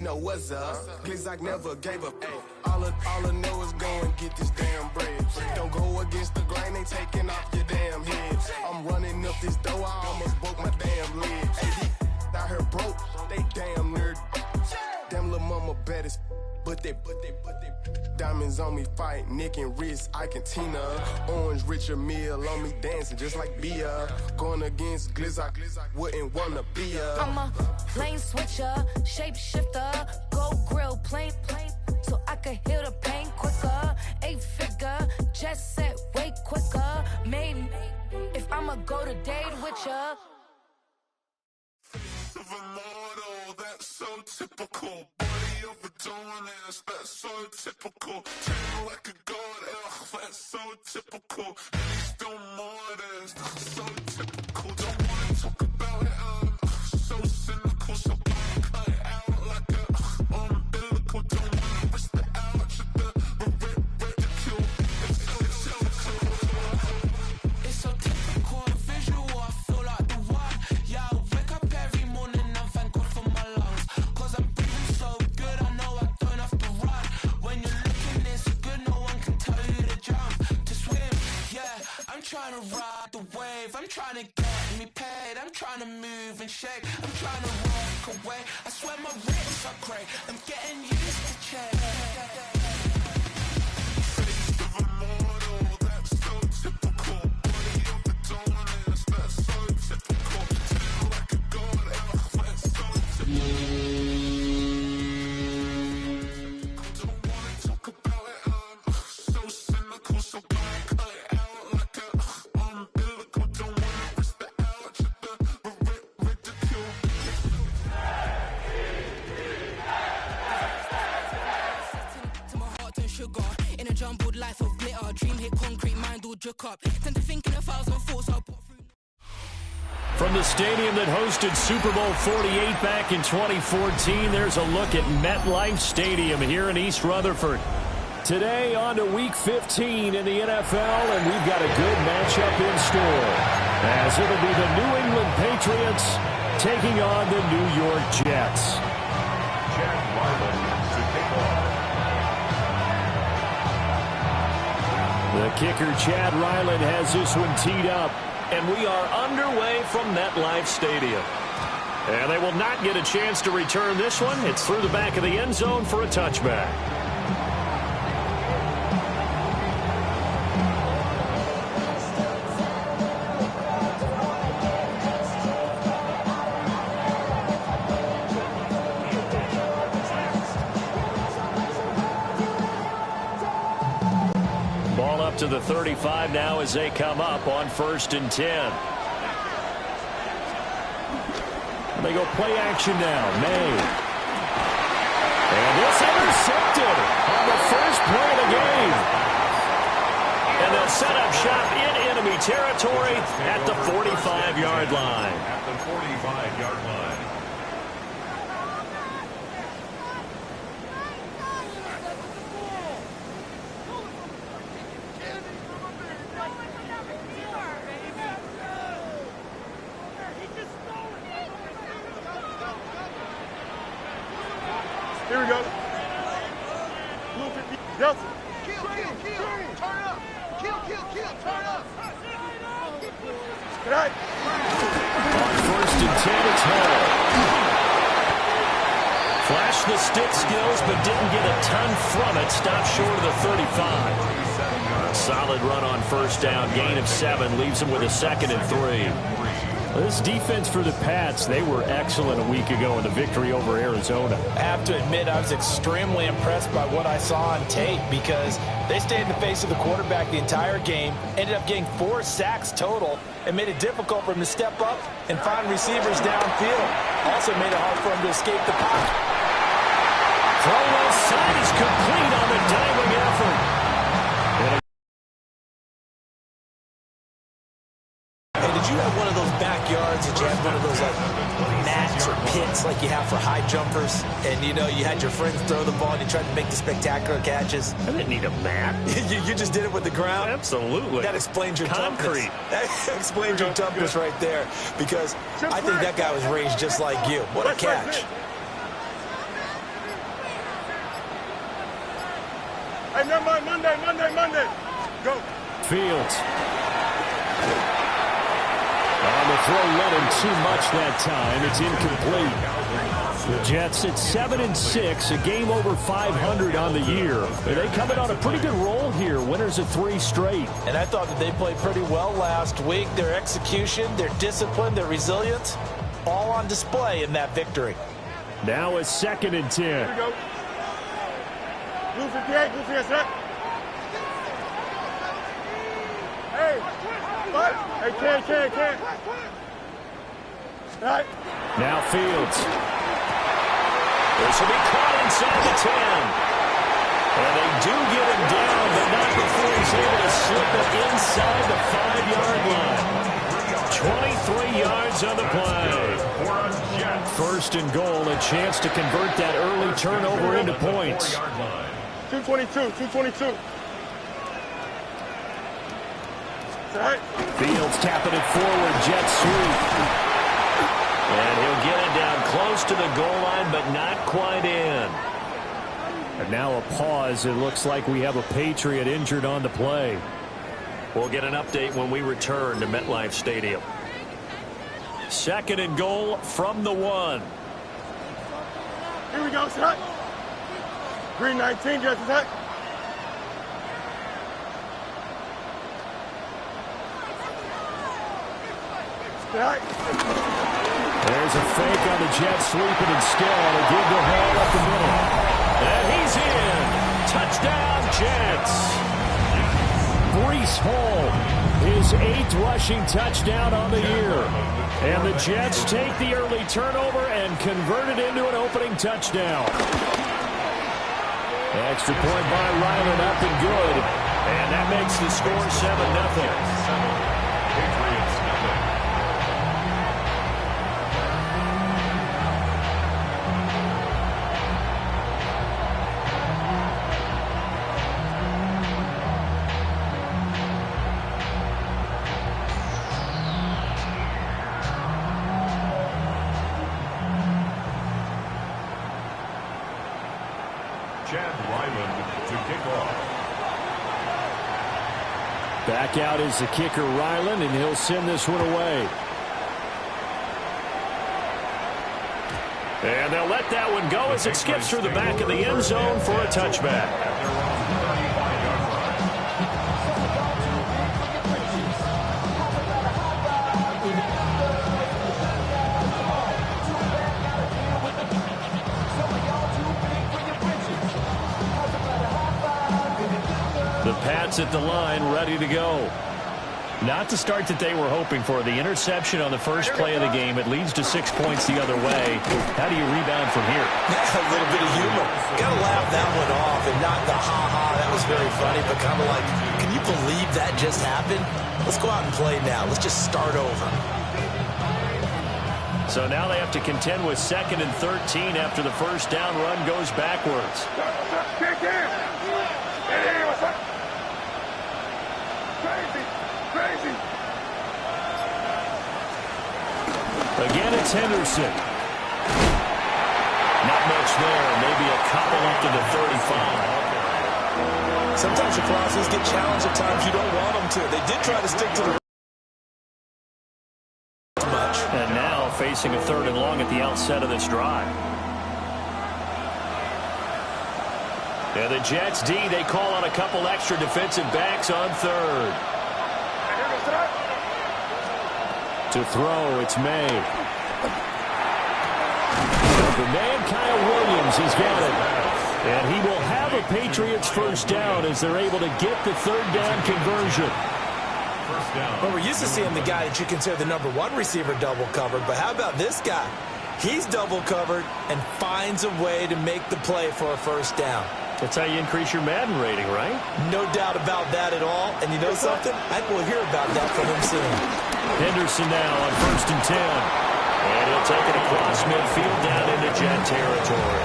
Know what's up? Glizzock never gave up. All I know is go and get this damn bread. Don't go against the grain, they taking off your damn head. I'm running up this door, I almost broke my damn leg. Hey, out here broke, they damn nerd. Damn little mama bad as but they diamonds on me fight, neck and wrist, I can Tina. Orange Richard Mill on me dancing just like Bia. Going against Glizzock, wouldn't wanna be a. I'm a lane switcher, shapeshifter, go grill, plain, so I can heal the pain quicker. 8-figure, jet set way quicker. Maybe if I'ma go to date with ya. Of a model, that's so typical. Body of a donut, that's so typical. Train like a god, that's so typical. And he's still modest, so typical. Don't wanna talk about it, so cynical. So cut it out like a umbilical. Don't wanna risk the ouch of the ridicule. It's so typical, visual, I feel like the one. Yeah, I wake up every morning, I'm thank God for my lungs. Cause I'm breathing so good, I know I don't have to run. When you're looking this good, no one can tell you to jump, to swim. Yeah, I'm trying to ride the wave, I'm trying to get me paid, I'm trying to move and shake, I'm trying to walk away. I swear my wrists are great, I'm getting used to change. Face of a model, that's so typical. Body of a donut, that's so typical. Tail like a god, that's so typical. Don't wanna talk about it, so cynical. So cut it out like a umbilical. Don't wanna risk the ouch of the ridicule. To my heart and sugar, in a jumbled life of glitter, dream hit concrete, mind all jook up. Tend to think in 1,000 thoughts, I'll put through. From the stadium that hosted Super Bowl 48 back in 2014, there's a look at MetLife Stadium here in East Rutherford. Today on to Week 15 in the NFL, and we've got a good matchup in store, as it'll be the New England Patriots taking on the New York Jets. Chad Ryland to kick off. The kicker, Chad Ryland, has this one teed up, and we are underway from MetLife Stadium. And they will not get a chance to return this one. It's through the back of the end zone for a touchback. Ball up to the 35 now as they come up on 1st and 10. They go play action now. May. And this intercepted on the first play of the game. And they'll set up shop in enemy territory at the 45-yard line. At the 45-yard line. Here we go. Blue 50. Delta. Kill, turn up. Kill, turn up. Good night. On 1st and 10, it's Hall. Flashed the stick skills, but didn't get a ton from it. Stopped short of the 35. Solid run on 1st down. Gain of 7 leaves him with a 2nd and 3. This defense for the Pats, they were excellent a week ago in the victory over Arizona. I have to admit, I was extremely impressed by what I saw on tape because they stayed in the face of the quarterback the entire game, ended up getting 4 sacks total, and made it difficult for him to step up and find receivers downfield. Also made it hard for him to escape the pocket. Throw left side is complete on the diving effort. Did you have one of those backyards? Did you have one of those like mats or pits like you have for high jumpers? And you know, you had your friends throw the ball and you tried to make the spectacular catches? I didn't need a mat. you just did it with the ground? Absolutely. That explains your concrete. Toughness. That explains your toughness right there. Because I think that guy was raised just like you. What a catch. Hey, never mind. Monday. Go. Fields. On the throw, running too much that time. It's incomplete. The Jets at 7-6, a game over 500 on the year. They coming on a pretty good roll here. Winners of 3 straight. And I thought that they played pretty well last week. Their execution, their discipline, their resilience, all on display in that victory. Now a 2nd and 10. Here we go. Blue 58, set. Hey, what? Hey, can. All right. Now Fields. This will be caught inside the 10. And they do get him down, but not before he's able to slip it inside the 5-yard line. 23 yards on the play. 1st and goal, a chance to convert that early turnover into points. 222. Right. Fields tapping it forward, jet sweep. And he'll get it down close to the goal line, but not quite in. And now a pause. It looks like we have a Patriot injured on the play. We'll get an update when we return to MetLife Stadium. 2nd and goal from the 1. Here we go, set. Green 19, just set. Right. There's a fake on the jet sweeping instead. A give to Hall up the middle. And he's in. Touchdown, Jets. Breece Hall, his 8th rushing touchdown on the year. And the Jets take the early turnover and convert it into an opening touchdown. Extra point by Ryland, up and good. And that makes the score 7-0. Back out is the kicker, Ryland, and he'll send this one away. And they'll let that one go as it skips through the back of the end zone for a touchback. The Pats at the line, ready to go. Not the start that they were hoping for. The interception on the first play of the game. It leads to 6 points the other way. How do you rebound from here? A little bit of humor. Got to laugh that one off and not the ha-ha. That was very funny, but kind of like, can you believe that just happened? Let's go out and play now. Let's just start over. So now they have to contend with 2nd and 13 after the first down run goes backwards. Crazy. Again, it's Henderson. Not much there. Maybe a couple up to the 35. Sometimes your crosses get challenged at times you don't want them to. They did try to stick to the much. And now facing a 3rd and long at the outset of this drive. And the Jets D, they call on a couple extra defensive backs on 3rd. To throw, it's May. The man, Kyle Williams, has got it. And he will have a Patriots first down as they're able to get the 3rd down conversion. Well, we're used to seeing the guy that you consider the #1 receiver double covered, but how about this guy? He's double covered and finds a way to make the play for a first down. That's how you increase your Madden rating, right? No doubt about that at all. And you know something? I think we'll hear about that from him soon. Henderson now on 1st and 10. And he'll take it across midfield down into Jet territory.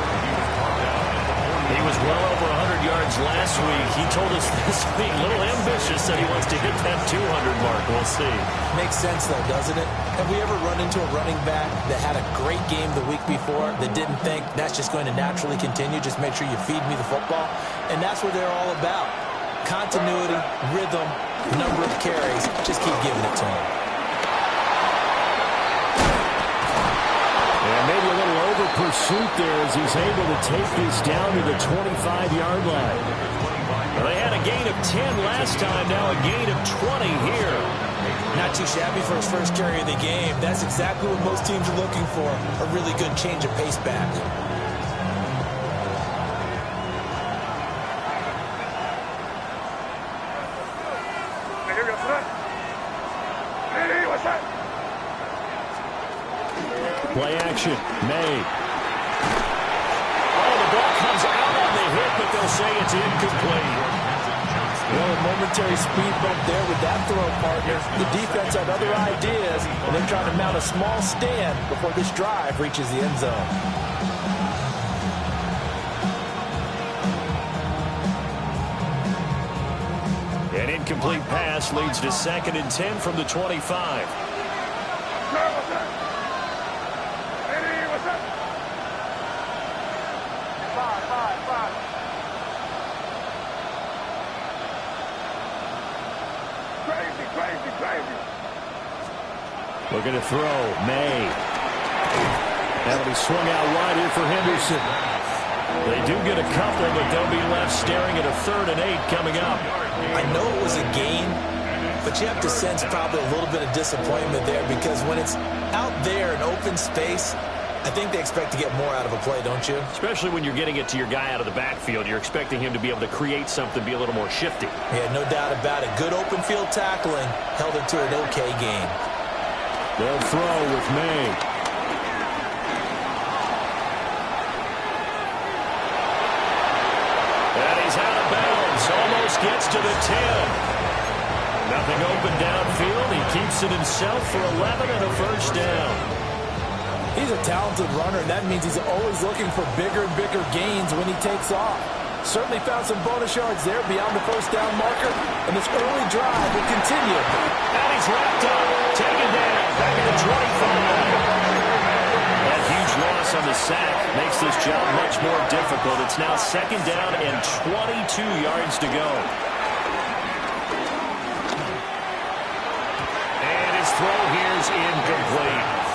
He was well over 100 yards last week. He told us this week, a little ambitious, that he wants to hit that 200 mark. We'll see. Makes sense, though, doesn't it? Have we ever run into a running back that had a great game the week before that didn't think that's just going to naturally continue, just make sure you feed me the football? And that's what they're all about. Continuity, rhythm, number of carries. Just keep giving it to him. And maybe a little over pursuit there as he's able to take this down to the 25-yard line. Well, they had a gain of 10 last time, now a gain of 20 here. Not too shabby for his first carry of the game. That's exactly what most teams are looking for, a really good change of pace back. Play action, May. Oh, the ball comes out on the hit, but they'll say it's incomplete. Well, a momentary speed bump there with that throw, partner. The defense had other ideas, and they're trying to mount a small stand before this drive reaches the end zone. An incomplete pass leads to 2nd and 10 from the 25. Looking to throw, May. That'll be swung out wide here for Henderson. They do get a couple, but they'll be left staring at a 3rd and 8 coming up. I know it was a gain, but you have to sense probably a little bit of disappointment there because when it's out there in open space, I think they expect to get more out of a play, don't you? Especially when you're getting it to your guy out of the backfield. You're expecting him to be able to create something, be a little more shifty. Yeah, no doubt about it. Good open field tackling held it to an okay game. They'll throw with May. And he's out of bounds. Almost gets to the 10. Nothing open downfield. He keeps it himself for 11 and a first down. He's a talented runner, and that means he's always looking for bigger and bigger gains when he takes off. Certainly found some bonus yards there beyond the first down marker, and this early drive will continue. And he's wrapped up, taken down, back at the 25. That huge loss on the sack makes this job much more difficult. It's now 2nd down and 22 yards to go. And his throw here's incomplete.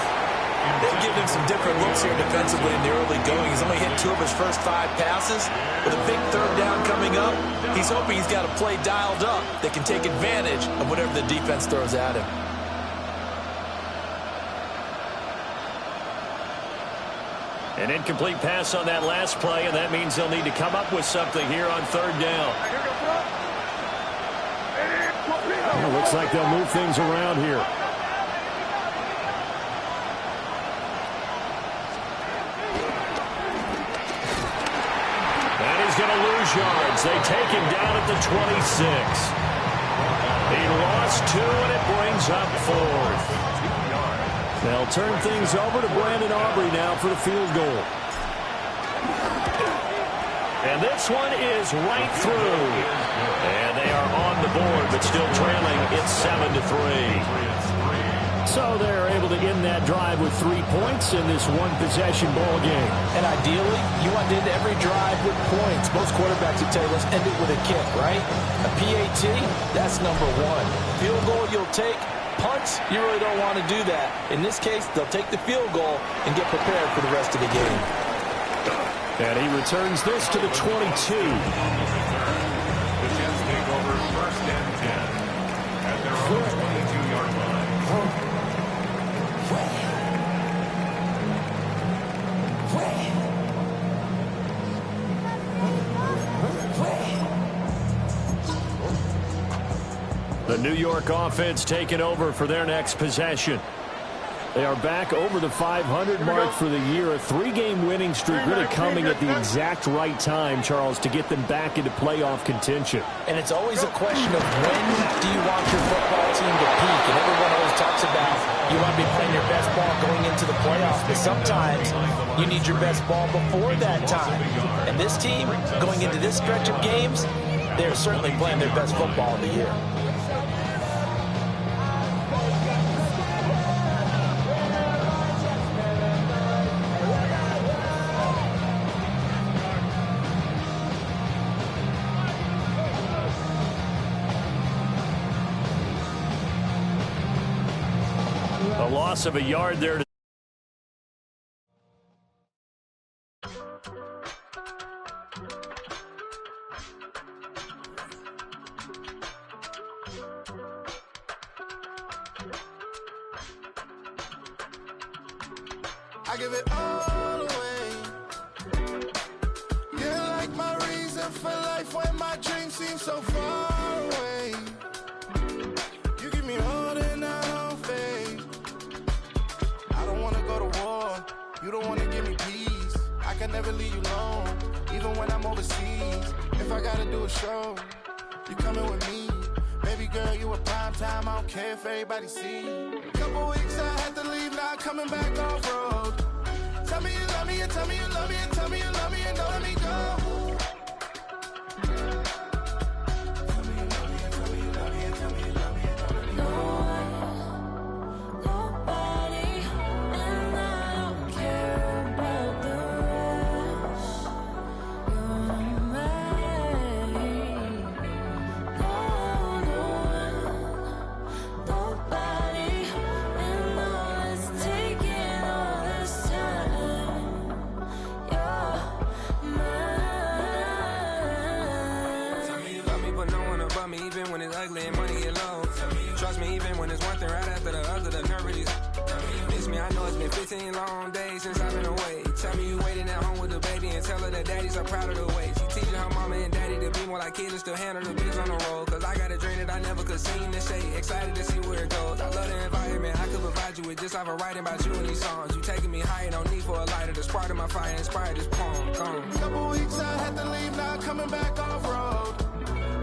They've given him some different looks here defensively in the early going. He's only hit 2 of his first 5 passes. With a big 3rd down coming up, he's hoping he's got a play dialed up that can take advantage of whatever the defense throws at him. An incomplete pass on that last play, and that means they'll need to come up with something here on 3rd down. Well, looks like they'll move things around here. Going to lose yards. They take him down at the 26. He lost 2, and it brings up 4th. They'll turn things over to Brandon Aubrey now for the field goal. And this one is right through. And they are on the board, but still trailing. It's 7-3. So they're able to end that drive with 3 points in this one-possession ball game. And ideally, you want to end every drive with points. Most quarterbacks would tell you, let's end it with a kick, right? A PAT, that's number 1. Field goal you'll take. Punts, you really don't want to do that. In this case, they'll take the field goal and get prepared for the rest of the game. And he returns this to the 22. The Jets take over 1st and 10 at their own 22-yard line. The New York offense taking over for their next possession. They are back over the 500 mark for the year. A 3-game winning streak really coming at the exact right time, Charles, to get them back into playoff contention. And it's always a question of when do you want your football team to peak? And everyone always talks about you want to be playing your best ball going into the playoffs. But sometimes you need your best ball before that time. And this team, going into this stretch of games, they're certainly playing their best football of the year. A loss of a yard there. I give it all away. You're like my reason for life when my dreams seem so far away. You give me more than I don't fade. I don't wanna go to war. You don't wanna give me peace. I can never leave you alone, even when I'm overseas. If I gotta do a show, you coming with me. Baby girl, you a prime time. I don't care if everybody see. Couple weeks I had to leave, now coming back off road. Tell me you love me, and tell me you love me, and tell me you love me, and don't let me go. Tell me you love me, and tell me you love me, and tell me you love me, and don't let me go. Nobody, and I don't care about the rest. You're mine. Nobody, and all it's taking all this time. You're mine. Tell me you love me, but no one above me, even when it's ugly and money get low. Trust me, even when it's one thing right after the other, the nerve really. Miss me, I know it's been 15 long days since I've been away. Tell me you waiting at home with the baby and tell her that daddy's so proud of the way. She teaching her mama and daddy to be more like kids and still handle the biz on the road. Cause I got a dream that I never could sing to say. Excited to see where it goes. I love the environment I could provide you with just off of writing about you in these songs. You taking me higher, no need for a lighter. The spark of my fire inspired this poem. Gone. Couple weeks I had to leave, now coming back off road.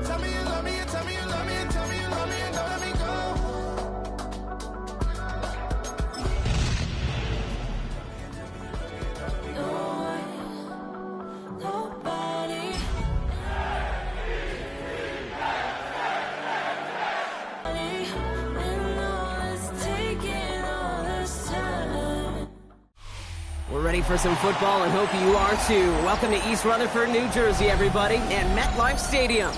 Tell me you love me, and tell me you love me, and tell me you love me, and don't let me go. Nobody. And all it's taking all this time. We're ready for some football and hope you are too. Welcome to East Rutherford, New Jersey, everybody, and MetLife Stadium.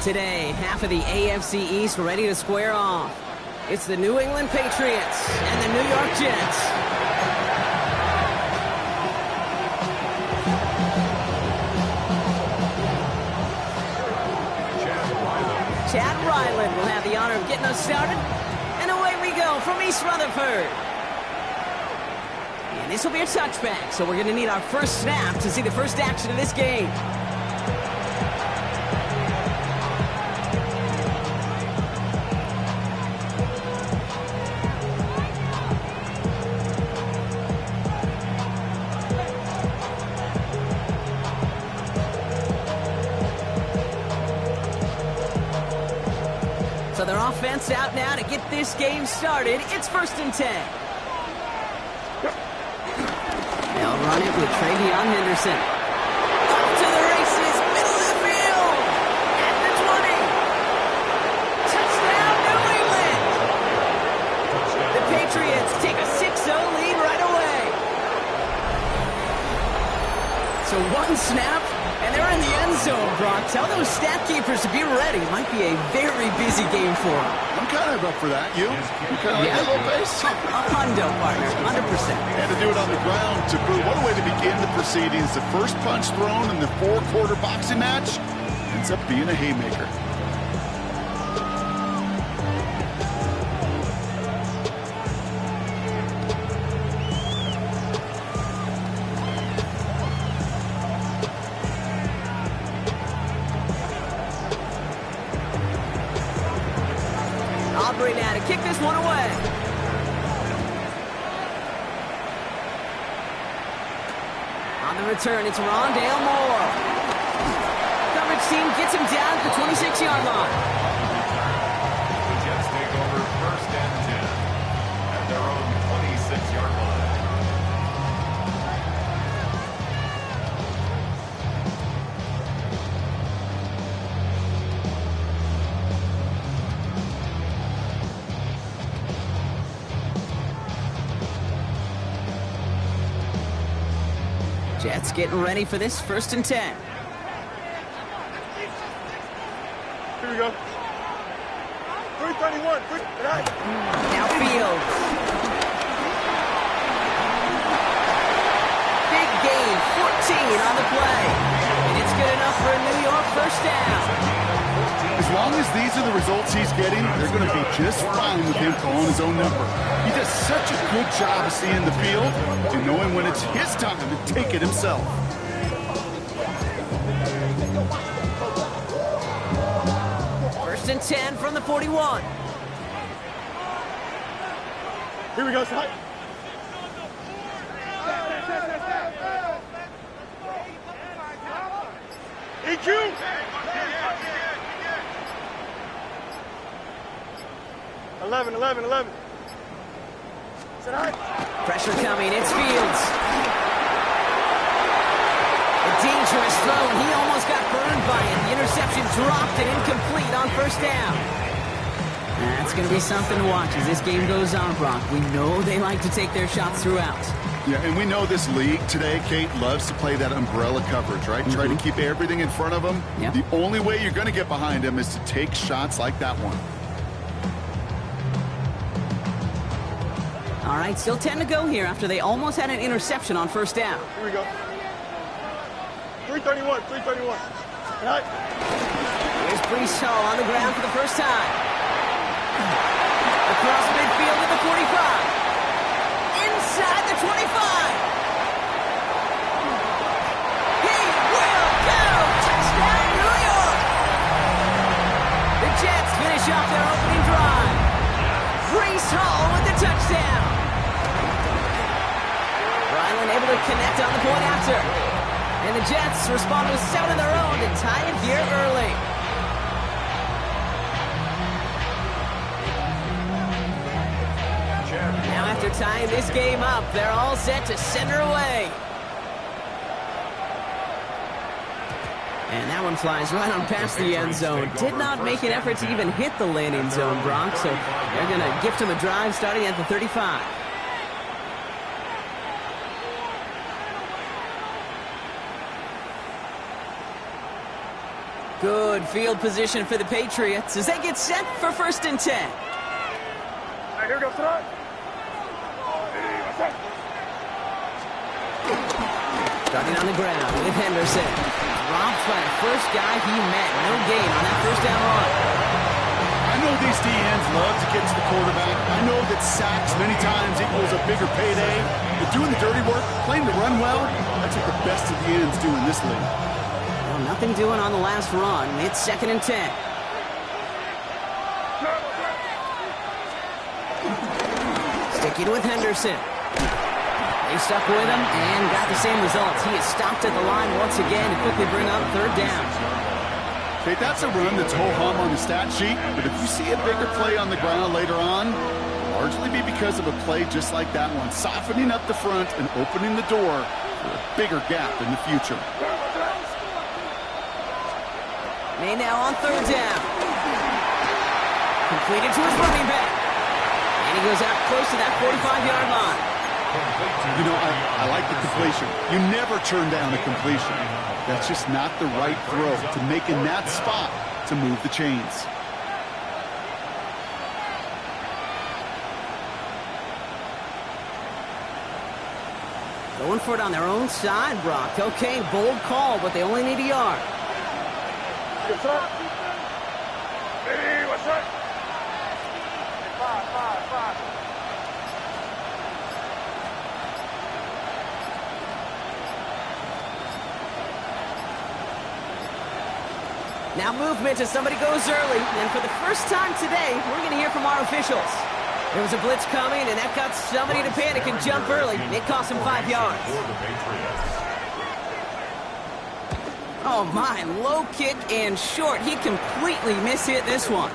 Today, half of the AFC East ready to square off. It's the New England Patriots and the New York Jets. Chad Ryland will have the honor of getting us started. And away we go from East Rutherford. And this will be a touchback, so we're going to need our first snap to see the first action of this game. So their offense out now to get this game started. It's 1st and 10. They'll run it with Travion Henderson. Up to the races, middle of the field. At the 20. Touchdown, New England. The Patriots take a 6-0 lead right away. So one snap, and they're in the end zone, Brock. Tell those stat keepers to be ready. Might be a very busy game for them. I'm kind of up for that. You kind of like that little pace? A hundo, partner, 100%. And to do it on the ground, to prove what a way to begin the proceedings. The first punch thrown in the 4-quarter boxing match ends up being a haymaker. Aubrey now to kick this one away. On the return, it's Rondale Moore. Coverage team gets him down at the 26-yard line. The Jets take over 1st and 10 at their own 26-yard line. Jets getting ready for this 1st and 10. Here we go. 331. Now Fields. Big gain, 14 on the play. And it's good enough for a New York 1st down. As long as these are the results he's getting, they're going to be just fine with him calling his own number. He does such a good job of seeing the field and knowing when it's his time to take it himself. First and 10 from the 41. Here we go, son. EQ! Eleven. Pressure coming, it's Fields. A dangerous throw, and he almost got burned by it. The interception dropped and incomplete on 1st down. That's going to be something to watch as this game goes on, Brock. We know they like to take their shots throughout. Yeah, and we know this league today, Kate, loves to play that umbrella coverage, right? Try to keep everything in front of them. Yep. The only way you're going to get behind them is to take shots like that one. All right, still 10 to go here after they almost had an interception on 1st down. Here we go. 331. Right. Here's Brees Hall on the ground for the first time. Across midfield at the 45. Inside the 25. He will go! Touchdown, New York! The Jets finish off their opening drive. Brees Hall with the touchdown. Ryland able to connect on the point after. And the Jets respond with 7 of their own to tie it here early. Now after tying this game up, they're all set to center away. And that one flies right on past the end zone. Did not make an effort to even hit the landing zone, Brock, so they're going to gift him a drive starting at the 35. Good field position for the Patriots as they get set for 1st and 10. All right, here we go, son. Starting on the ground with Henderson. Dropped by the first guy he met. No gain on that 1st down run. I know these DNs love to get to the quarterback. I know that sacks many times equals a bigger payday. But doing the dirty work, playing to run well, that's what the best of the ends do in this league. Well, nothing doing on the last run. It's 2nd and 10. Sticking with Henderson. They stuck with him and got the same results. He is stopped at the line once again to quickly bring up 3rd down. Okay, that's a run that's ho-hum on the stat sheet, but if you see a bigger play on the ground later on, largely be because of a play just like that one, softening up the front and opening the door for a bigger gap in the future. May now on 3rd down. Completed to his running back. And he goes out close to that 45-yard line. You know, I like the completion. You never turn down a completion. That's just not the right throw to make in that spot to move the chains. Going for it on their own side, Brock. Okay, bold call, but they only need a yard. What's up? Hey, what's up? 5. Now movement as somebody goes early. And for the first time today, we're going to hear from our officials. There was a blitz coming, and that got somebody to panic and jump early. It cost him 5 yards. Oh, my. Low kick and short. He completely mishit this one.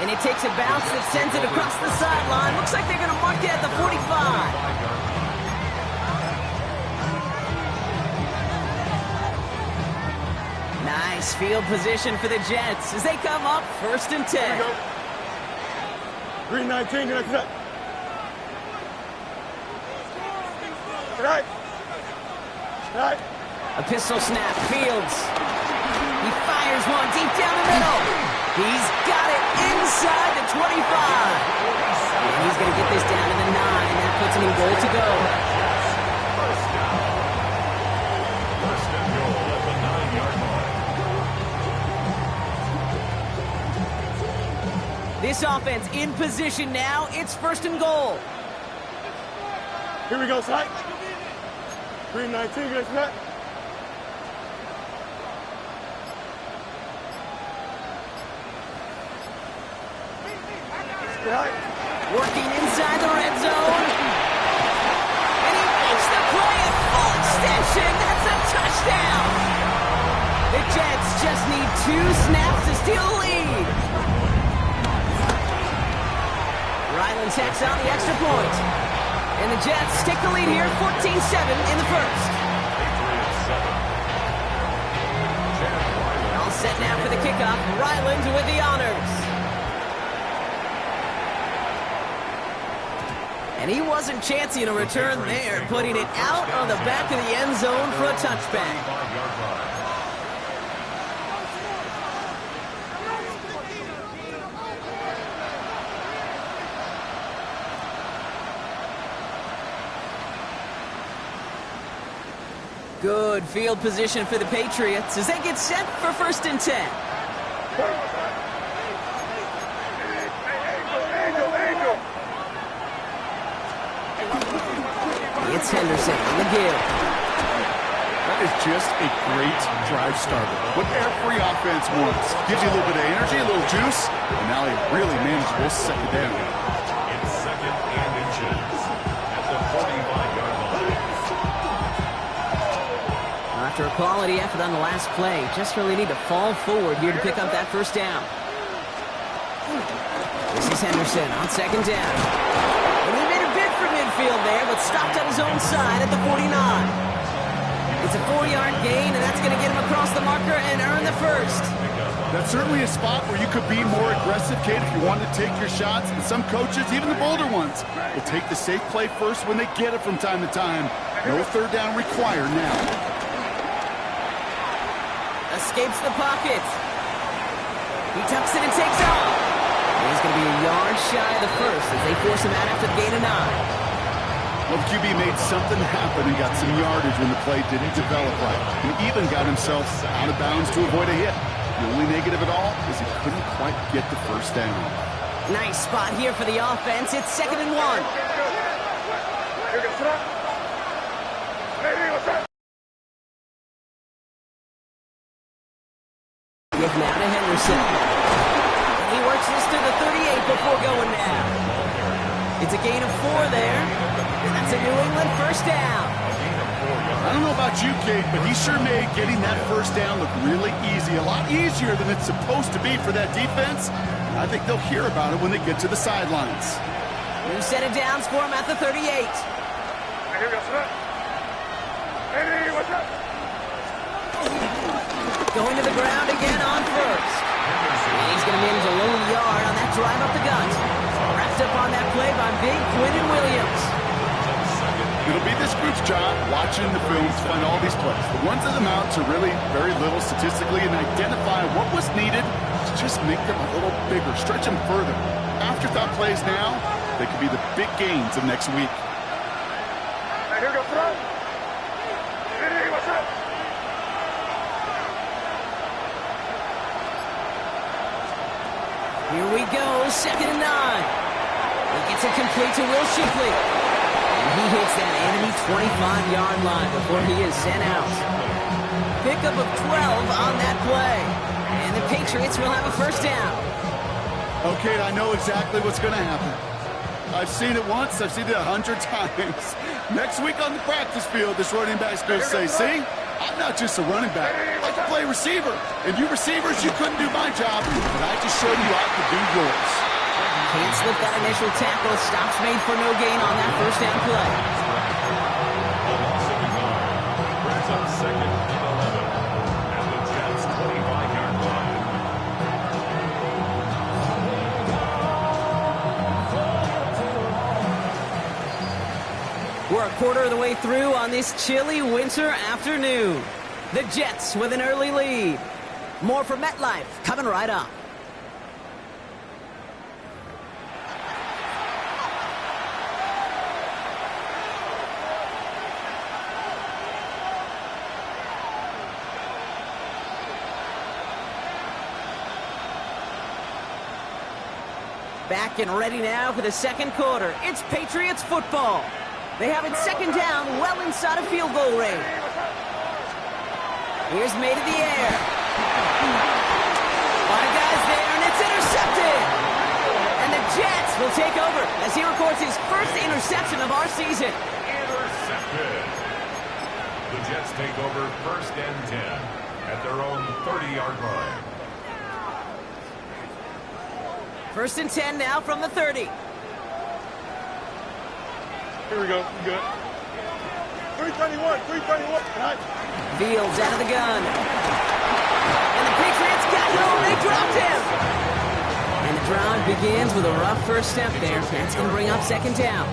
And it takes a bounce that sends it across the sideline. Looks like they're going to mark it at the 45. Nice field position for the Jets as they come up 1st and 10. Here we go. 319, that's it. Right. A pistol snap. Fields. He fires one deep down the middle. He's got it inside the 25. And he's going to get this down to the 9, and that puts him in goal to go. First down. First and goal at the 9-yard line. This offense in position now. It's first and goal. Here we go, Sight. Green 19, get that. Working inside the red zone. And he makes the play at full extension. That's a touchdown. The Jets just need 2 snaps to steal the lead. Ryland tacks on the extra point. And the Jets take the lead here, 14-7 in the first. All set now for the kickoff. Ryland with the honors. And he wasn't chancing a return there, putting it out on the back of the end zone for a touchback. Good field position for the Patriots as they get set for first and 10. It's Henderson on the give. That is just a great drive starter. What every offense wants. Gives you a little bit of energy, a little juice, and now a really manageable second down. It's second and inches at the 45-yard line. After a quality effort on the last play, just really need to fall forward here to pick up that first down. This is Henderson on second down. And he made a bid for midfield there, but stopped on his own side at the 49. It's a 4-yard gain, and that's going to get him across the marker and earn the first. That's certainly a spot where you could be more aggressive, Kate, if you wanted to take your shots. And some coaches, even the bolder ones, will take the safe play first when they get it from time to time. No third down required now. Escapes the pocket. He tucks it and takes off. And he's going to be a yard shy of the first as they force him out after the gain of 9. Well, the QB made something happen and got some yardage when the play didn't develop right. He even got himself out of bounds to avoid a hit. The only negative at all is he couldn't quite get the first down. Nice spot here for the offense. It's second and 1. Give now to Henderson. He works this to the 38 before going down. It's a gain of 4 there. And that's a New England first down. I don't know about you, Kate, but he sure made getting that first down look really easy. A lot easier than it's supposed to be for that defense. I think they'll hear about it when they get to the sidelines. New set of downs for him at the 38. Going to the ground again on first. And he's going to manage a low yard on that drive up the gut. Wrapped up on that play by Big Quinnen Williams. It'll be this group's job watching the film to find all these plays. The ones that amount to really very little statistically and identify what was needed to just make them a little bigger, stretch them further. Afterthought plays now, they could be the big gains of next week. Here we go, second and 9. He gets it complete to Will Shipley. And he hits that enemy 25-yard line before he is sent out. Pickup of 12 on that play. And the Patriots will have a first down. Okay, I know exactly what's going to happen. I've seen it once, I've seen it 100 times. Next week on the practice field, this running back's going to say, see, I'm not just a running back. I can play receiver. And you receivers, you couldn't do my job, but I just showed you I could do yours. Can't slip that initial tackle. Stops made for no gain on that first down play. Brings up second and 11 at the Jets' 25-yard line. We're a quarter of the way through on this chilly winter afternoon. The Jets with an early lead. More from MetLife coming right up. Back and ready now for the second quarter. It's Patriots football. They have it second down, well inside of field goal range. Here's made in the air. A lot of guys there, and it's intercepted. And the Jets will take over as he records his first interception of our season. Intercepted. The Jets take over first and 10 at their own 30-yard line. First and 10 now from the 30. Here we go. We good. 331. Hot. Fields out of the gun. And the Patriots got home. They dropped him. And the drive begins with a rough first step there. That's going to bring up second down.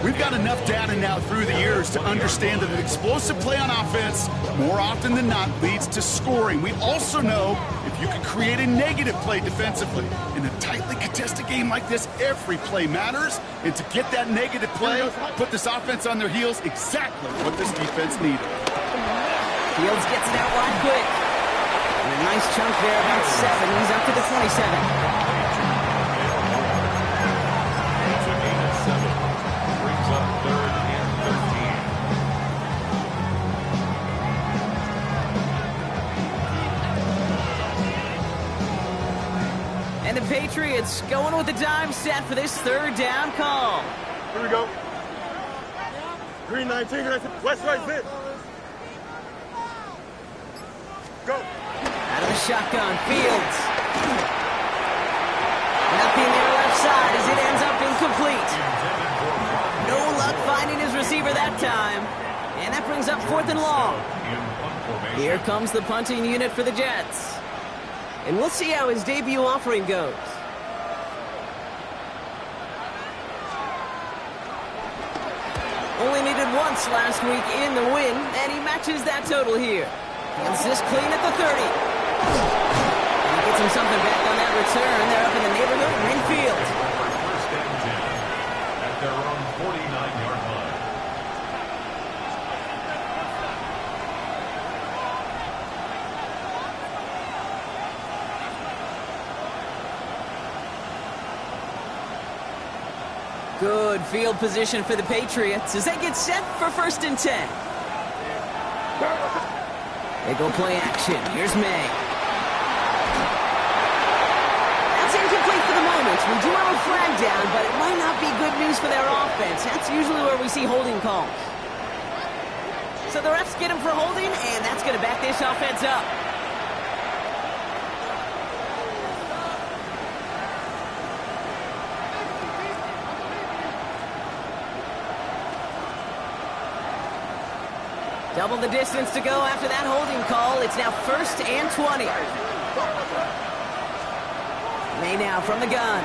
We've got enough data now through the years to understand that an explosive play on offense more often than not leads to scoring. We also know if you can create a negative play defensively in a tightly contested game like this, every play matters. And to get that negative play, put this offense on their heels, exactly what this defense needed. Fields gets it out wide quick. And a nice chunk there, about 7. He's up to the 27. Brings up third and 13. And the Patriots going with the dime set for this third down call. Here we go. Green 19, West right fit. Go. Out of the shotgun, Fields. Nothing there left side as it ends up incomplete. No luck finding his receiver that time. And that brings up fourth and long. Here comes the punting unit for the Jets. And we'll see how his debut offering goes. Only needed once last week in the win, and he matches that total here. Gets this clean at the 30. And he gets him something back on that return. They're up in the neighborhood of midfield. First and 10 at their own 49-yard line. Good field position for the Patriots as they get set for first and 10. They go play action. Here's May. That's incomplete for the moment. We do have a flag down, but it might not be good news for their offense. That's usually where we see holding calls. So the refs get him for holding, and that's going to back this offense up. Double the distance to go after that holding call. It's now first and 20. May now from the gun.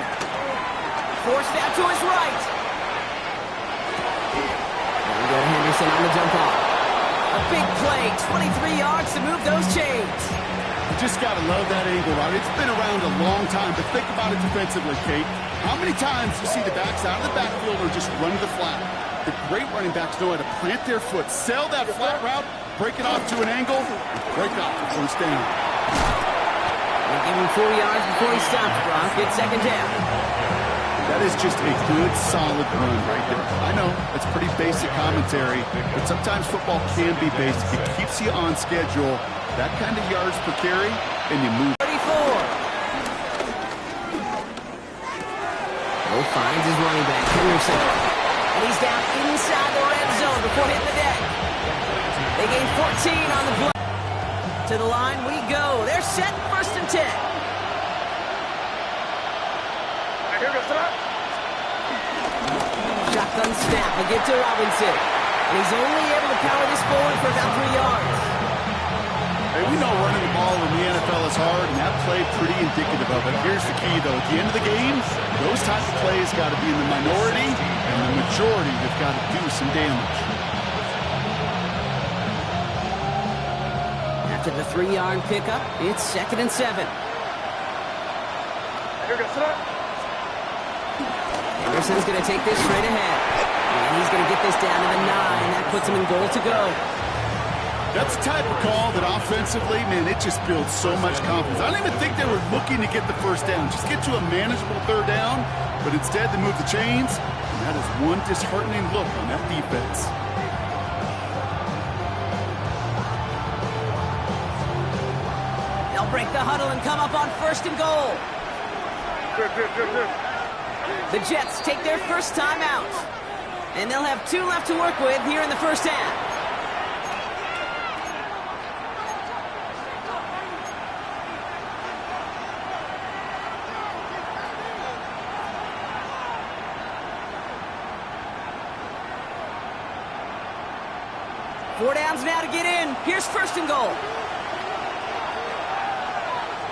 Forced out to his right. And we go to Henderson on the jump off. A big play, 23 yards to move those chains. You just got to love that angle, right? It's been around a long time, but think about it defensively, Kate. How many times do you see the backs out of the backfield or just run to the flat? The great running backs know how to plant their foot, sell that flat route, break it off to an angle, and break off the first down. They give him 4 yards before he stops, Brock. It's second down. That is just a good, solid run right there. I know, it's pretty basic commentary, but sometimes football can be basic. It keeps you on schedule. That kind of yards per carry, and you move. 34. Will finds his running back, Henderson. And he's down inside the red zone before hitting the deck. They gain 14 on the play. To the line we go. They're set first and 10. Here goes the Shotgun snap. They get to Robinson. And he's only able to power this forward for about 3 yards. Hey, we know running the ball in the NFL is hard, and that play pretty indicative of it. Here's the key, though. At the end of the game, those type of plays got to be in the minority, and the majority have got to do some damage. After the 3-yard pickup, it's 2nd and 7. Here we go, sit up. Anderson's going to take this straight ahead. And he's going to get this down to the 9. That puts him in goal to go. That's the type of call that offensively, man, it just builds so much confidence. I don't even think they were looking to get the first down. Just get to a manageable 3rd down, but instead they move the chains, and that is one disheartening look on that defense. They'll break the huddle and come up on 1st and goal. Good. The Jets take their first time out, and they'll have 2 left to work with here in the first half. Four downs now to get in. Here's 1st and goal.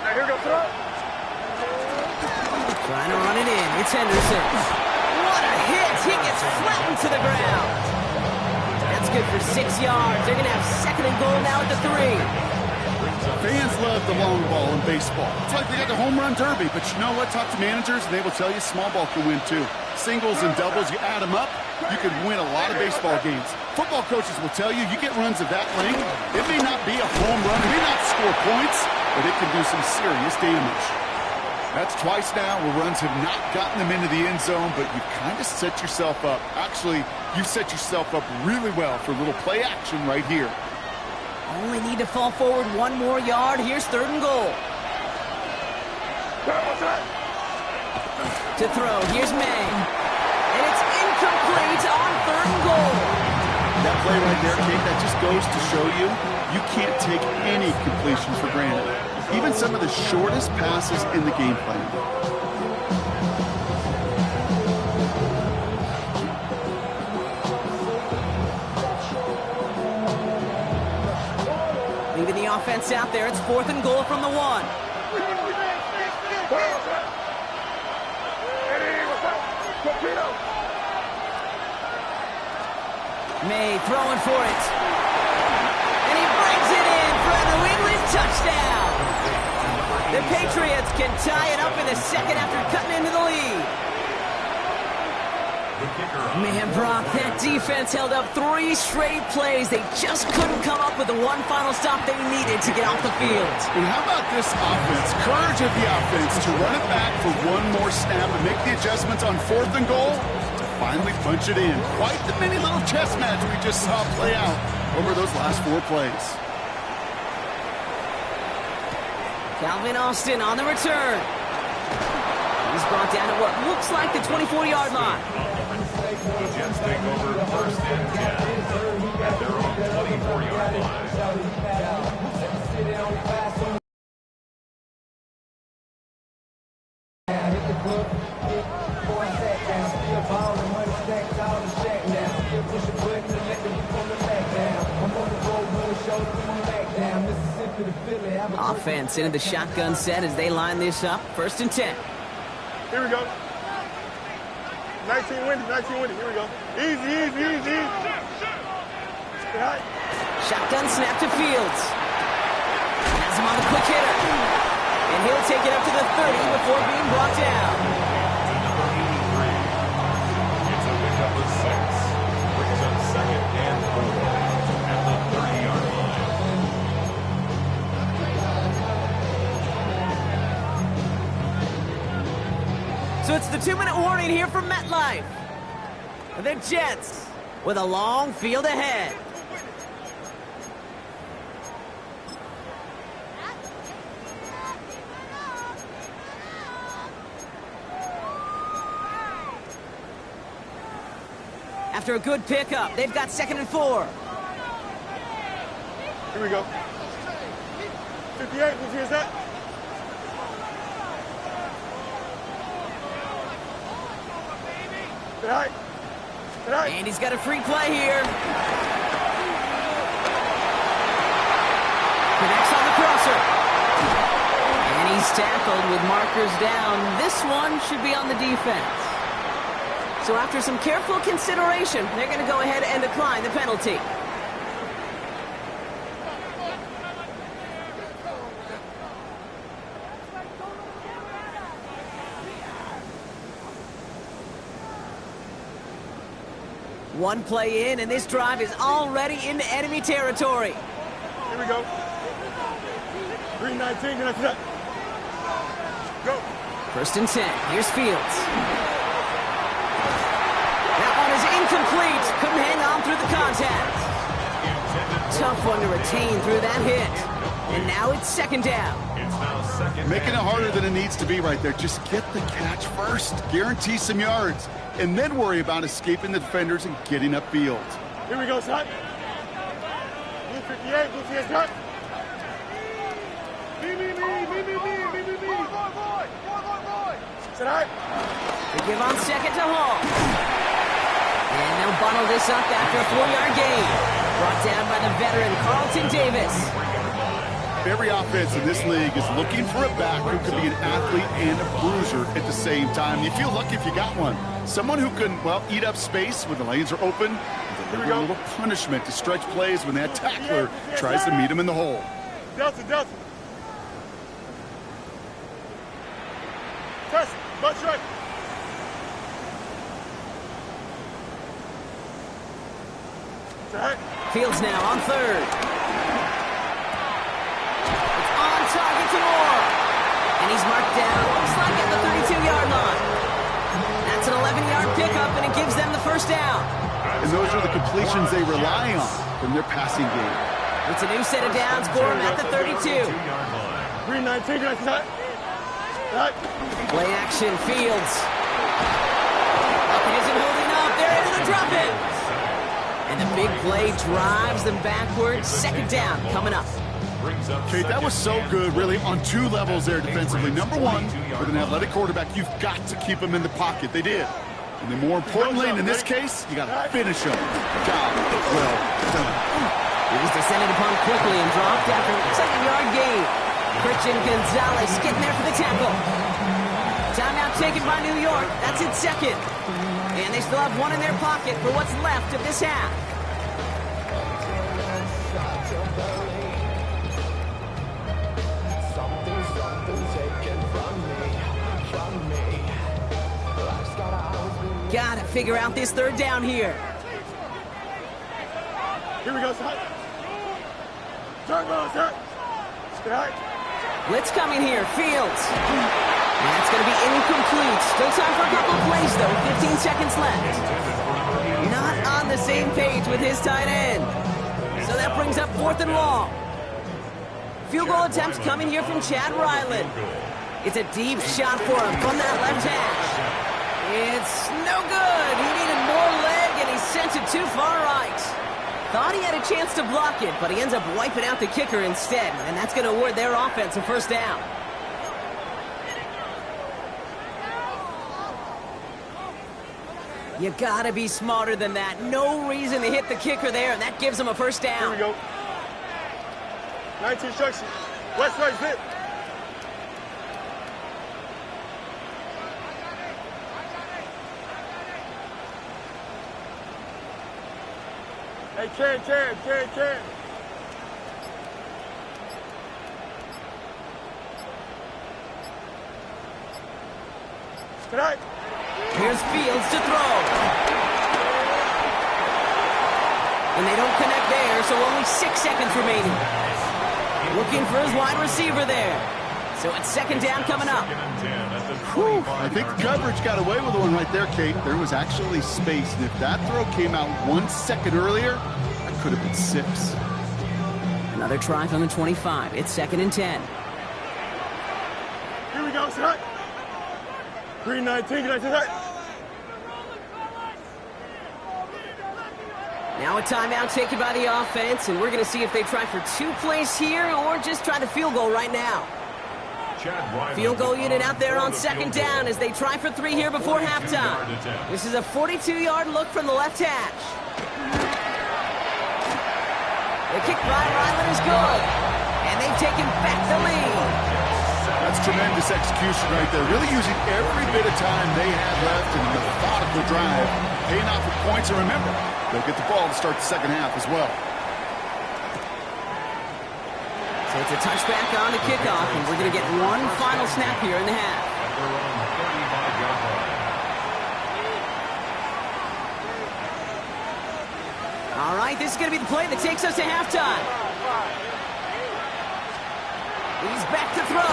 Now here we go, sit up. Trying to run it in. It's Henderson. What a hit. He gets flattened to the ground. That's good for 6 yards. They're going to have 2nd and goal now at the 3. Fans love the long ball in baseball. It's like they got the home run derby, but you know what? Talk to managers, and they will tell you small ball can win too. Singles and doubles, you add them up, you can win a lot of baseball games. Football coaches will tell you, you get runs of that length, it may not be a home run, it may not score points, but it can do some serious damage. That's twice now where runs have not gotten them into the end zone, but you kind of set yourself up. Actually, you set yourself up really well for a little play action right here. Only need to fall forward 1 more yard. Here's 3rd and goal. To throw, here's May. And it's incomplete on 3rd and goal. That play right there, Kate, that just goes to show you, you can't take any completion for granted. Even some of the shortest passes in the game plan. Leaving the offense out there. It's 4th and goal from the 1. May throwing for it. And he brings it in for a New England touchdown. The Patriots can tie it up in the 2nd after cutting into the lead. Man, Brock, that defense held up 3 straight plays. They just couldn't come up with the one final stop they needed to get off the field. And how about this offense? Courage of the offense to run it back for 1 more snap and make the adjustments on 4th and goal to finally punch it in. Quite the mini little chess match we just saw play out over those last 4 plays. Calvin Austin on the return. He's brought down at what looks like the 24-yard line. The Jets take over 1st and 10 at their own 24-yard line. Offense into the shotgun set as they line this up. 1st and 10. Here we go. 19 windy. Here we go. Easy. Shotgun snap to Fields. Has him on the quick hitter. And he'll take it up to the 30 before being brought down. Number 83. It's a pickup of 6. Brings up 2nd and 4 at the 30-yard line. So it's the 2-minute warning here from MetLife. The Jets with a long field ahead. After a good pickup, they've got 2nd and 4. Here we go. 58, who's here's that? And he's got a free play here. Connects on the crosser. And he's tackled with markers down. This one should be on the defense. So after some careful consideration, they're going to go ahead and decline the penalty. One play in, and this drive is already into enemy territory. Here we go. 3-19, get that. Go. 1st and 10. Here's Fields. That one is incomplete. Couldn't hang on through the contact. Tough one to retain through that hit. And now it's 2nd down. Making it harder than it needs to be right there. Just get the catch first. Guarantee some yards. And then worry about escaping the defenders and getting upfield. Here we go, son. Blue 58, blue 58, son. Me. Boy. Sit high. They give on 2nd to Hall. And they'll bundle this up after a 4-yard gain. Brought down by the veteran Carlton Davis. Every offense in this league is looking for a back who could be an athlete and a bruiser at the same time. You feel lucky if you got one. Someone who can, well, eat up space when the lanes are open and deliver a little punishment to stretch plays when that tackler tries to meet him in the hole. Delta. Test, butt right. Fields now on 3rd. It's on target to Moore. And he's marked down, looks like at the 32-yard line. That's an 11-yard pickup, and it gives them the 1st down. And those are the completions they rely on from their passing game. It's a new set of downs for him at the 32. 3-19, get that. Play action, Fields. It isn't holding up. They're able to drop it. And the big play drives them backwards. 2nd down coming up. Kate, that was so good, really, on 2 levels there defensively. Number 1, with an athletic quarterback, you've got to keep him in the pocket. They did. And then more importantly, in this case, you got to finish him. Job well done. He was descended upon quickly and dropped after a 2nd-yard gain. Christian Gonzalez getting there for the tackle. Timeout taken by New York. That's its 2nd. And they still have 1 in their pocket for what's left of this half. Gotta figure out this 3rd down here. Here we go, son. Turn, sir. Blitz coming here. Fields. That's going to be incomplete. Still time for a couple of plays, though. 15 seconds left. Not on the same page with his tight end. So that brings up 4th and long. Field goal attempts coming here from Chad Ryland. It's a deep shot for him from that left hash. It's no good. He needed more leg, and he sent it too far right. Thought he had a chance to block it, but he ends up wiping out the kicker instead, and that's going to award their offense a 1st down. You got to be smarter than that. No reason to hit the kicker there, and that gives him a 1st down. Here we go. 19 instruction. West right, zip. Hey, Ken. Tonight. Here's Fields to throw. And they don't connect there, so only 6 seconds remaining. Looking for his wide receiver there. So it's 2nd down coming up. Whew, I think the coverage got away with one right there, Kate. There was actually space, and if that throw came out 1 second earlier, that could have been 6. Another try from the 25. It's 2nd and 10. Here we go, son. 3-19, get that. Now a timeout taken by the offense, and we're going to see if they try for 2 plays here or just try the field goal right now. Field goal unit out there on 2nd down as they try for 3 here before halftime. This is a 42-yard look from the left hash. The kick by Ryland is good, and they've taken back the lead. That's tremendous execution right there. Really using every bit of time they had left in a methodical drive, paying off with points. And remember, they'll get the ball to start the 2nd half as well. So it's a touchback on the kickoff, and we're going to get 1 final snap here in the half. All right, this is going to be the play that takes us to halftime. He's back to throw.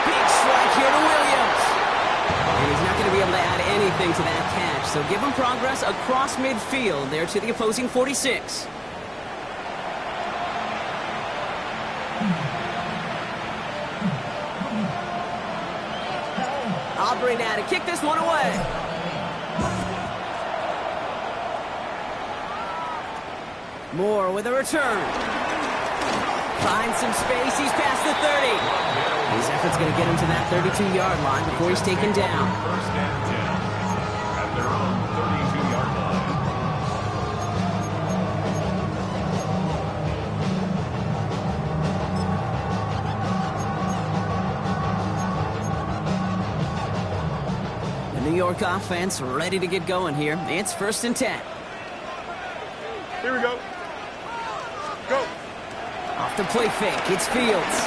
Big strike here to Williams. And he's not going to be able to add anything to that catch, so give him progress across midfield there to the opposing 46. Aubrey now to kick this one away. Moore with a return. Finds some space. He's past the 30. His effort's going to get him to that 32-yard line before he's taken down. First and 10 at their own 32-yard line. The New York offense ready to get going here. It's 1st and 10. Here we go. Go. Off the play fake, it's Fields.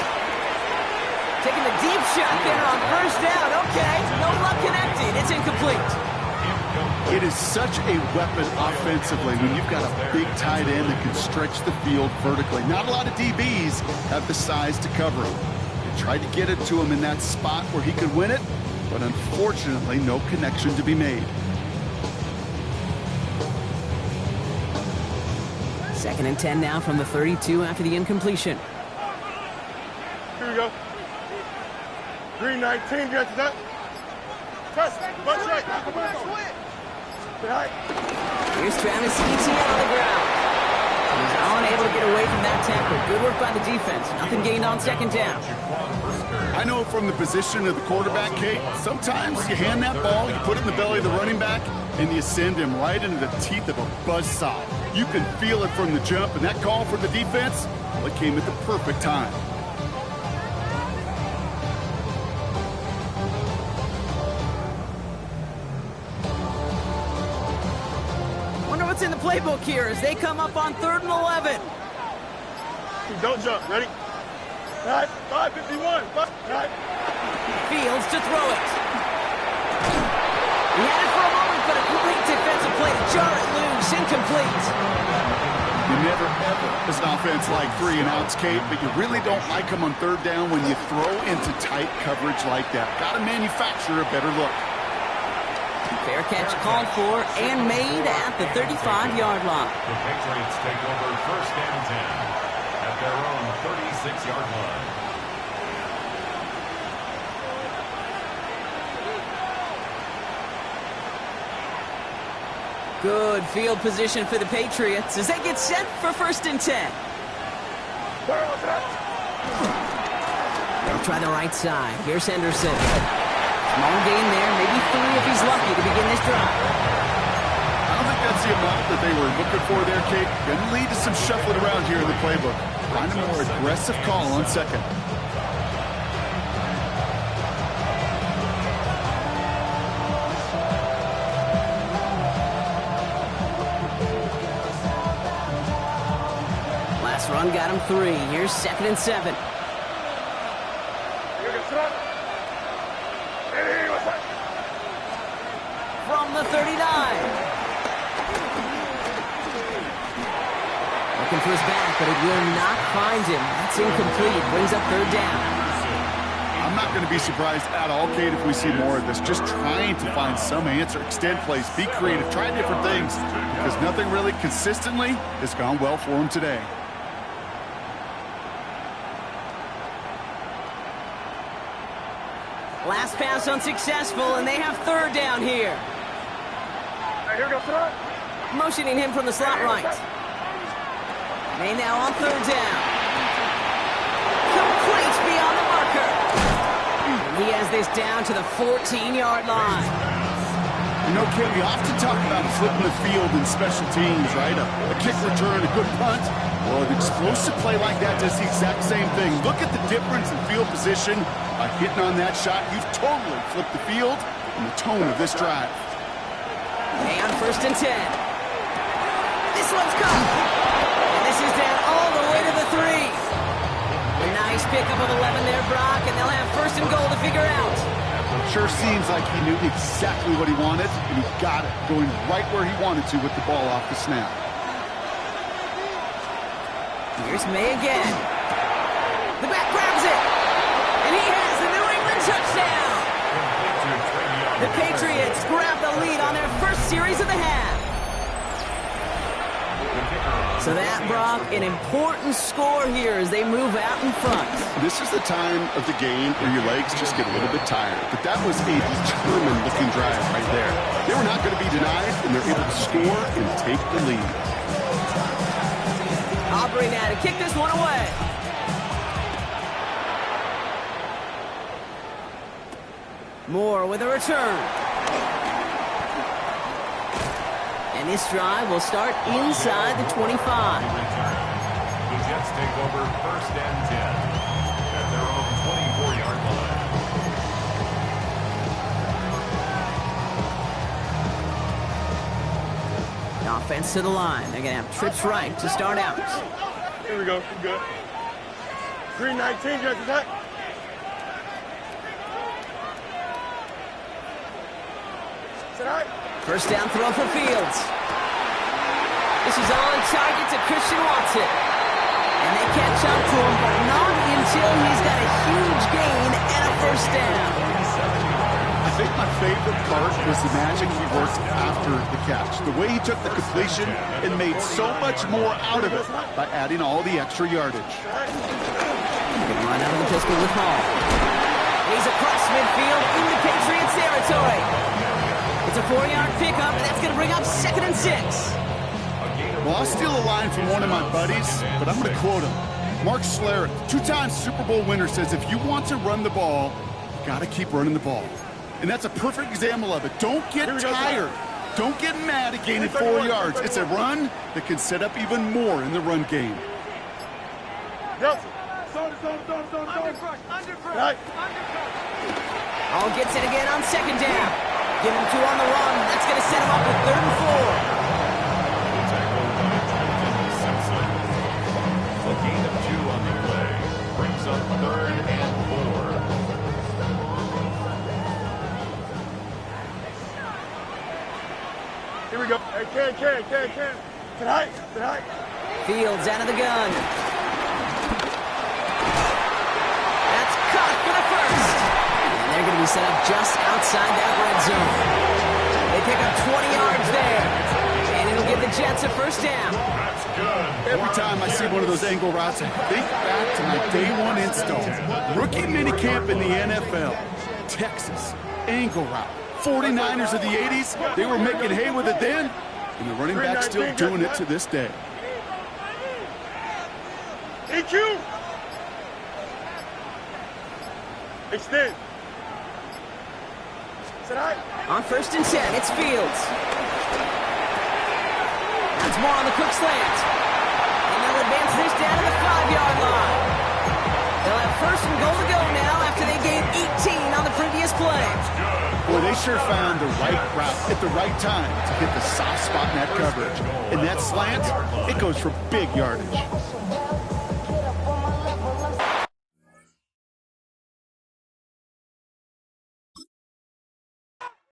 Taking the deep shot there on 1st down. Okay, no luck connected. It's incomplete. It is such a weapon offensively when you've got a big tight end that can stretch the field vertically. Not a lot of DBs have the size to cover him. They tried to get it to him in that spot where he could win it, but unfortunately, no connection to be made. 2nd and 10 now from the 32 after the incompletion. Here we go. Green 19, get to that. Test, bunch right. Come on, switch. Here's Travis Etienne on the ground. He's unable to get away from that tackle. Good work by the defense. Nothing gained on 2nd down. I know from the position of the quarterback, Kate, sometimes you hand that ball, you put it in the belly of the running back, and you send him right into the teeth of a buzzsaw. You can feel it from the jump, and that call for the defense, well, it came at the perfect time. Wonder what's in the playbook here as they come up on 3rd and 11. Don't jump. Ready? 5:51. Fields to throw it. He had it for a moment, but a great defensive play to jar it loose. Incomplete. You never, ever, as an offense, like 3 and outs, Kate, but you really don't like them on 3rd down when you throw into tight coverage like that. Got to manufacture a better look. Fair catch called for and made at the 35-yard line. The Patriots take over 1st and 10 at their own 36-yard line. Good field position for the Patriots as they get set for 1st and 10. They'll try the right side. Here's Henderson. Small gain there, maybe 3 if he's lucky to begin this drive. I don't think that's the amount that they were looking for there, Kate. Going to lead to some shuffling around here in the playbook. Find a more aggressive call on 2nd. Last run got him 3. Here's 2nd and 7. From the 39. Looking for his back, but it will not find him. That's incomplete. Brings up 3rd down. I'm not going to be surprised at all, Kate, if we see more of this. Just trying to find some answer. Extend plays. Be creative. Try different things. Because nothing really consistently has gone well for him today. Last pass unsuccessful, and they have 3rd down here. Here we go, throw. Motioning him from the slot right. They now on 3rd down. Complete beyond the marker. And he has this down to the 14-yard line. You know, Kate, we often talk about flipping the field in special teams, right? A kick return, a good punt. Well, an explosive play like that does the exact same thing. Look at the difference in field position. By hitting on that shot, you've totally flipped the field and the tone of this drive. They on 1st and 10. This one's caught. And this is down all the way to the 3. A nice pickup of 11 there, Brock, and they'll have 1st and goal to figure out. At the Sure seems like he knew exactly what he wanted, and he got it, going right where he wanted to with the ball off the snap. Here's May again. The back grabs it. And he has the New England touchdown. The Patriots grab the lead on their first series of the half. So that, Brock, an important score here as they move out in front. This is the time of the game where your legs just get a little bit tired. But that was a determined-looking drive right there. They were not going to be denied, and they're able to score and take the lead. Aubrey now to kick this one away. Moore with a return. And this drive will start inside the 25. The Jets take over 1st and 10 at their own 24-yard line. The offense to the line. They're going to have trips right to start out. Here we go. We're good. 3-19, Jets attack. First down throw for Fields. This is on target to Christian Watson. And they catch up to him, but not until he's got a huge gain and a first down. I think my favorite part was the magic he worked after the catch. The way he took the completion and made so much more out of it by adding all the extra yardage. Good run out of the pistol with Hall. He's across midfield into Patriots territory. It's a 4-yard pickup, and that's going to bring up 2nd and 6. Well, I'll steal a line from one of my buddies, but I'm going to quote him. Mark Schlereth, 2-time Super Bowl winner, says if you want to run the ball, you got to keep running the ball. And that's a perfect example of it. Don't get tired. Don't get mad at gaining 4 yards. It's a run that can set up even more in the run game. Hall gets it again on 2nd down. Give him 2 on the run. That's going to set him up with 3rd and 4. A gain of 2 on the play brings up 3rd and 4. Here we go. Hey, can. Tonight. Fields out of the gun. That's caught for the first. And they're going to be set up just outside that red zone. They pick up 20 yards there. And it'll give the Jets a first down. That's good. Every time I see one of those angle routes, I think back to my day 1 install. Rookie minicamp in the NFL. Texas. Angle route. 49ers of the 80s. They were making hay with it then. And the running back still doing it to this day. EQ. Extend. On 1st and 10, it's Fields. That's more on the quick slant. And they'll advance this down to the 5-yard line. They'll have 1st and goal to go now after they gained 18 on the previous play. Boy, they sure found the right route at the right time to hit the soft spot in that coverage. And that slant, it goes for big yardage.